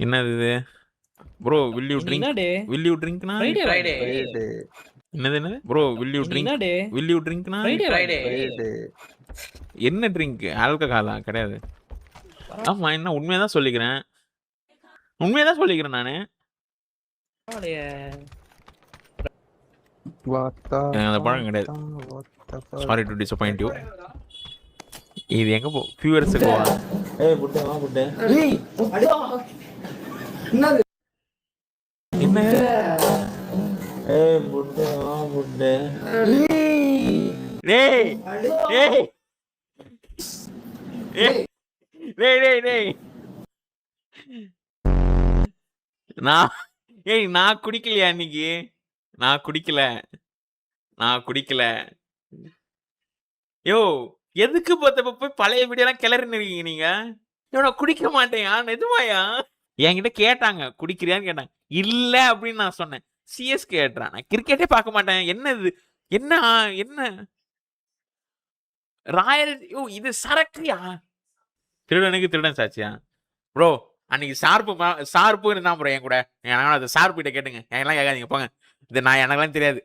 என்னது இது bro? Will you drink? என்ன டே? வில் யூ ட்ரிங்க்னா ஃப்ரைடே ஃப்ரைடே என்னது ப்ரோ? Will you drink? என்ன டே? வில் யூ ட்ரிங்க்னா ஃப்ரைடே என்ன ட்ரிங்க்? ஆல்கஹாலா? கிடையாது. ஆமா, என்ன உண்மையதான் சொல்லிக்கிறேன். உண்மையதான் சொல்லிக்கிறேன் நானு. எனக்கு அந்த பழக்கம் கிடையாது. Sorry to disappoint you. இது எங்க போ வியூவர்ஸுக்கு வா. ஏய் புட்டே வா புட்டே. ஏய் என்னது என்ன? ஏய் புட்டே வா புட்டே. டேய் டேய் டேய் டேய் டேய் நான் குடிக்கலையா இன்னைக்கு? நான் குடிக்கல. யோ எதுக்கு போய் பழைய வீடியோலாம் கிளறின்னு இருக்கீங்க நீங்க? நான் குடிக்க மாட்டேயா நிஜமாயா? என்கிட்ட கேட்டாங்க குடிக்கிறியான்னு கேட்டாங்க. இல்ல அப்படின்னு நான் சொன்னேன். சிஎஸ் கேட்டுறான். நான் கிரிக்கெட்டே பார்க்க மாட்டேன். என்னது என்ன ராயல்? யோ இது சரக்குயா? திருடனுக்கு திருடன் சாட்சியா? ப்ரோ அன்னைக்கு சார்பு இருந்தான் ப்ரோ என் கூட. அது சார்பு கிட்ட கேட்டுங்க. எல்லாம் கேட்காதீங்க போங்க. இது நான் எனக்கெல்லாம் தெரியாது.